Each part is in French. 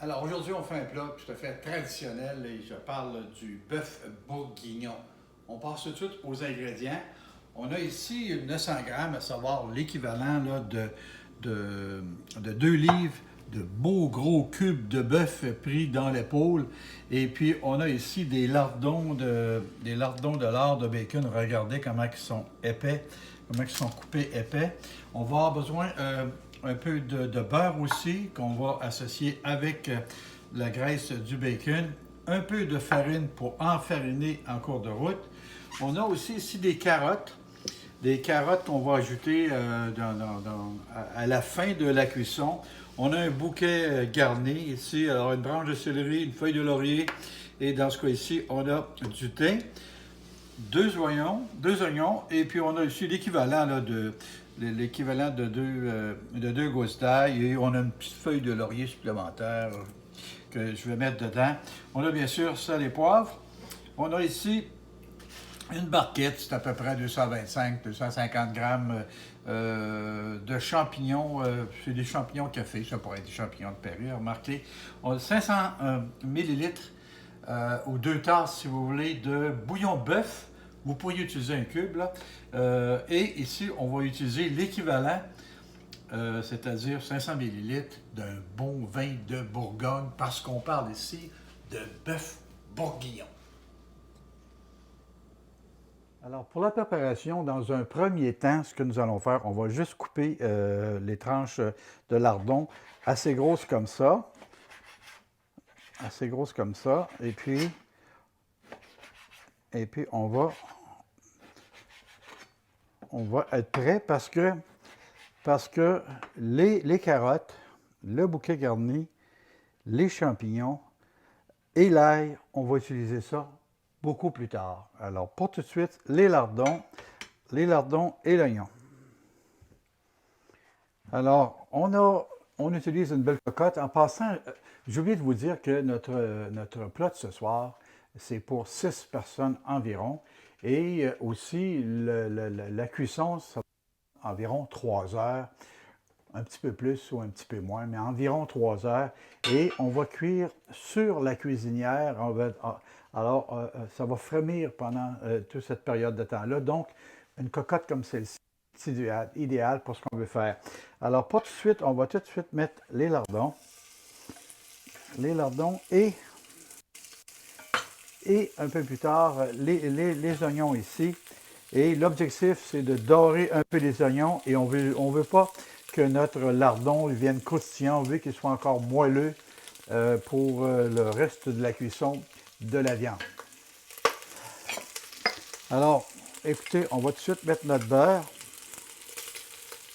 Alors aujourd'hui, on fait un plat tout à fait traditionnel et je parle du bœuf bourguignon. On passe tout de suite aux ingrédients. On a ici 900 grammes, à savoir l'équivalent là, de 2 livres de beaux gros cubes de bœuf pris dans l'épaule. Et puis on a ici des lardons de lard de bacon. Regardez comment ils sont épais, comment ils sont coupés épais. On va avoir besoin un peu de beurre aussi qu'on va associer avec la graisse du bacon, un peu de farine pour enfariner en cours de route. On a aussi ici des carottes qu'on va ajouter à la fin de la cuisson. On a un bouquet garni ici, alors une branche de céleri, une feuille de laurier et dans ce cas ici, on a du thym, deux oignons et puis on a ici l'équivalent de deux gousses d'ail et on a une petite feuille de laurier supplémentaire que je vais mettre dedans. On a bien sûr sel et poivre. On a ici une barquette, c'est à peu près 225-250 grammes de champignons. C'est des champignons café, ça pourrait être des champignons de Péru, remarquez. On a 500 millilitres ou 2 tasses, si vous voulez, de bouillon bœuf. Vous pourriez utiliser un cube, là. Et ici, on va utiliser l'équivalent, c'est-à-dire 500 millilitres d'un bon vin de Bourgogne, parce qu'on parle ici de bœuf bourguignon. Alors, pour la préparation, dans un premier temps, ce que nous allons faire, on va juste couper les tranches de lardon assez grosses comme ça. Assez grosses comme ça. Et puis on va être prêt parce que les carottes, le bouquet garni, les champignons et l'ail, on va utiliser ça beaucoup plus tard. Alors, pour tout de suite, les lardons et l'oignon. Alors, on utilise une belle cocotte. En passant, j'ai oublié de vous dire que notre plat de ce soir, c'est pour 6 personnes environ. Et aussi, la cuisson, ça va environ 3 heures, un petit peu plus ou un petit peu moins, mais environ 3 heures. Et on va cuire sur la cuisinière. Alors, ça va frémir pendant toute cette période de temps-là. Donc, une cocotte comme celle-ci, c'est idéal pour ce qu'on veut faire. Alors, pas tout de suite, on va tout de suite mettre les lardons et un peu plus tard, les oignons ici. Et l'objectif, c'est de dorer un peu les oignons et on veut pas que notre lardon vienne croustillant, on veut qu'il soit encore moelleux pour le reste de la cuisson de la viande. Alors, écoutez, on va tout de suite mettre notre beurre.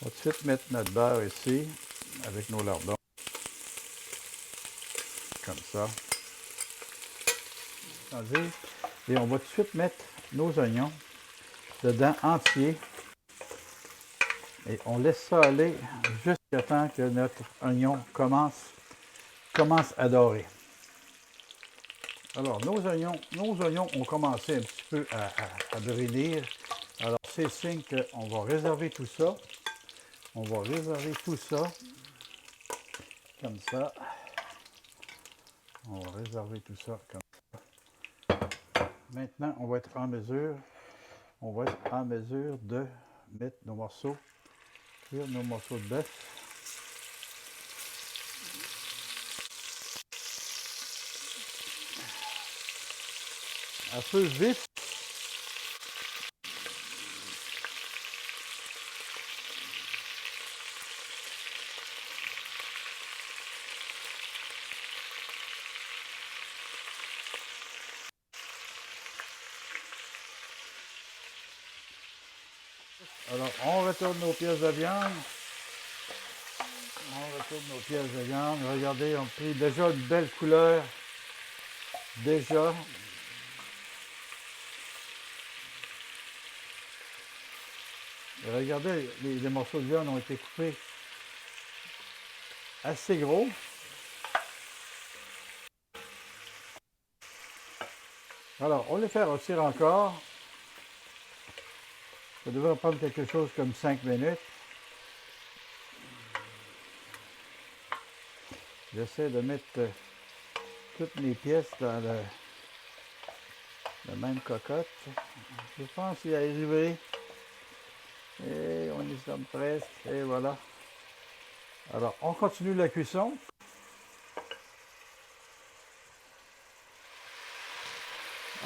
On va tout de suite mettre notre beurre ici, avec nos lardons, comme ça. Et on va tout de suite mettre nos oignons dedans entiers. Et on laisse ça aller jusqu'à temps que notre oignon commence à dorer. Alors, nos oignons ont commencé un petit peu à brunir. Alors, c'est signe qu'on va réserver tout ça. On va réserver tout ça comme ça. On va réserver tout ça comme ça. Maintenant, on va être en mesure de mettre nos morceaux, cuire nos morceaux de bœuf. À feu vif. Alors, on retourne nos pièces de viande. Regardez, on a pris déjà une belle couleur. Déjà. Et regardez, les morceaux de viande ont été coupés assez gros. Alors, on va les faire rôtir encore. Ça devrait prendre quelque chose comme 5 minutes. J'essaie de mettre toutes mes pièces dans la même cocotte. Je pense y arriver. Et on y sommes presque. Et voilà. Alors, on continue la cuisson.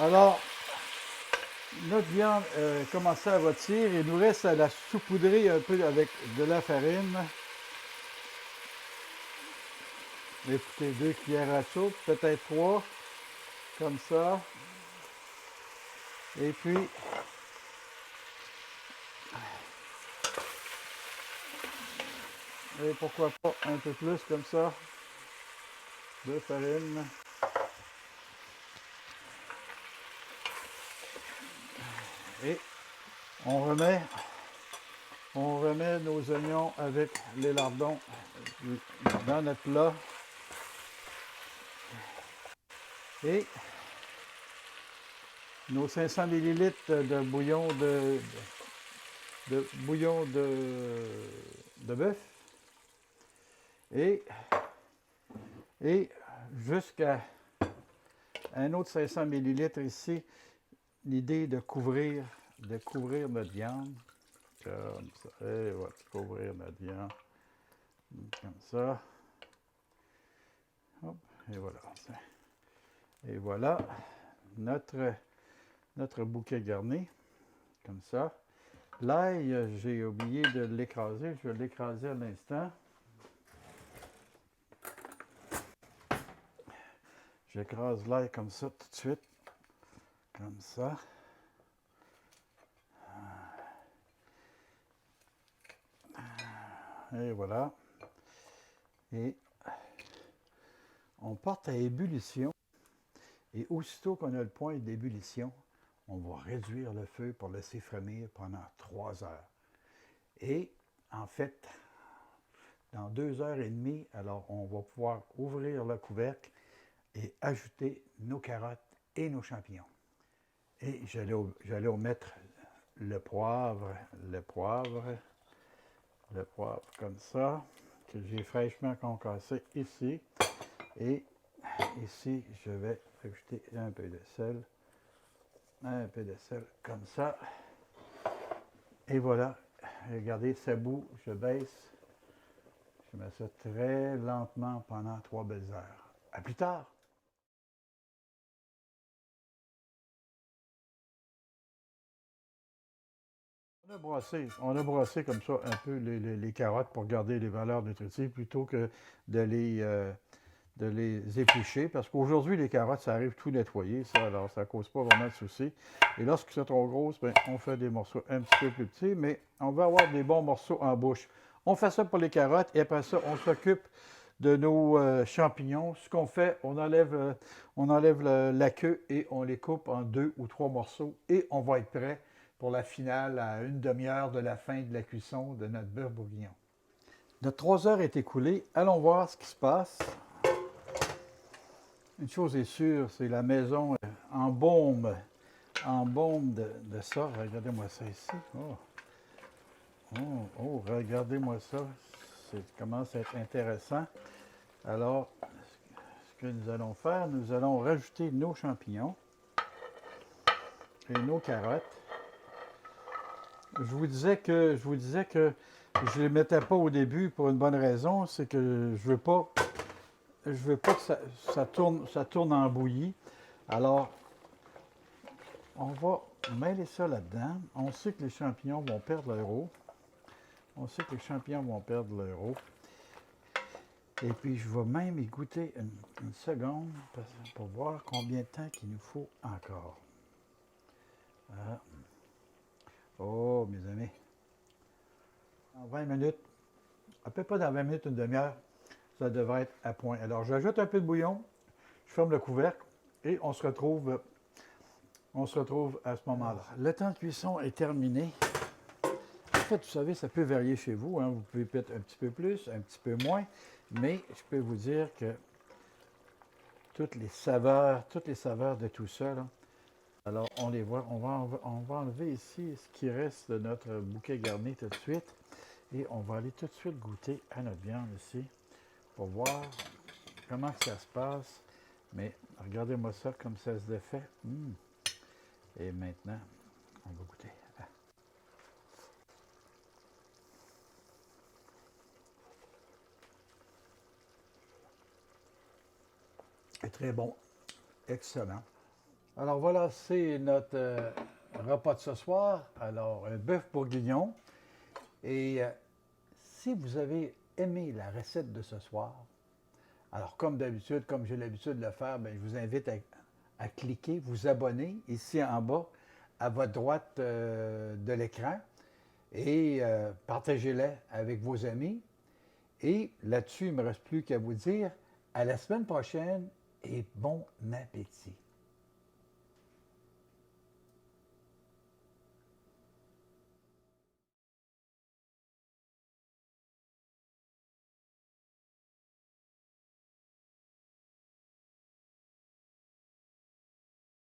Alors, notre viande commence à rôtir. Il nous reste à la saupoudrer un peu avec de la farine. Écoutez, 2 cuillères à soupe, peut-être 3, comme ça. Et puis, et pourquoi pas un peu plus comme ça de farine. Et on remet nos oignons avec les lardons dans notre plat. Et nos 500 ml de bouillon de bœuf. Et jusqu'à un autre 500 ml ici, l'idée de couvrir notre viande. Comme ça. Et on va couvrir notre viande. Comme ça. Hop, et voilà. Et voilà notre bouquet garni. Comme ça. L'ail, j'ai oublié de l'écraser. Je vais l'écraser à l'instant. J'écrase l'ail comme ça tout de suite. Comme ça. Et voilà. Et on porte à ébullition. Et aussitôt qu'on a le point d'ébullition, on va réduire le feu pour laisser frémir pendant 3 heures. Et en fait, dans 2 heures et demie, alors on va pouvoir ouvrir le couvercle et ajouter nos carottes et nos champignons. Et j'allais omettre le poivre comme ça, que j'ai fraîchement concassé ici. Et ici, je vais ajouter un peu de sel comme ça. Et voilà, regardez, ça bout, je baisse. Je mets ça très lentement pendant 3 belles heures. À plus tard! On a brassé comme ça un peu les carottes pour garder les valeurs nutritives plutôt que de les éplucher. Parce qu'aujourd'hui, les carottes, ça arrive tout nettoyer, ça, alors ça ne cause pas vraiment de soucis. Et lorsque c'est trop gros, ben, on fait des morceaux un petit peu plus petits, mais on va avoir des bons morceaux en bouche. On fait ça pour les carottes et après ça, on s'occupe de nos champignons. Ce qu'on fait, on enlève la queue et on les coupe en 2 ou 3 morceaux et on va être prêt pour la finale à une demi-heure de la fin de la cuisson de notre bœuf bourguignon. Notre 3 heures est écoulée. Allons voir ce qui se passe. Une chose est sûre, c'est la maison en baume de ça. Regardez-moi ça ici. Regardez-moi ça. Ça commence à être intéressant. Alors, ce que nous allons faire, nous allons rajouter nos champignons et nos carottes. Je vous disais que je ne les mettais pas au début pour une bonne raison, c'est que je veux pas que ça tourne en bouillie. Alors, on va mêler ça là-dedans. On sait que les champignons vont perdre leur eau. Et puis, je vais même y goûter une seconde pour voir combien de temps qu'il nous faut encore. Voilà. Oh, mes amis. En 20 minutes, à peu près dans 20 minutes, une demi-heure, ça devrait être à point. Alors, j'ajoute un peu de bouillon, je ferme le couvercle et on se retrouve à ce moment-là. Le temps de cuisson est terminé. En fait, vous savez, ça peut varier chez vous. Hein. Vous pouvez peut-être un petit peu plus, un petit peu moins, mais je peux vous dire que toutes les saveurs de tout ça, là, alors on les voit. On va enlever ici ce qui reste de notre bouquet garni tout de suite. Et on va aller tout de suite goûter à notre viande ici pour voir comment que ça se passe. Mais regardez-moi ça, comme ça se défait. Et maintenant, on va goûter. C'est très bon. Excellent. Alors voilà, c'est notre repas de ce soir. Alors, un bœuf bourguignon. Et si vous avez aimé la recette de ce soir, alors comme d'habitude, comme j'ai l'habitude de le faire, bien, je vous invite à cliquer, vous abonner ici en bas, à votre droite de l'écran, et partagez-les avec vos amis. Et là-dessus, il ne me reste plus qu'à vous dire à la semaine prochaine et bon appétit.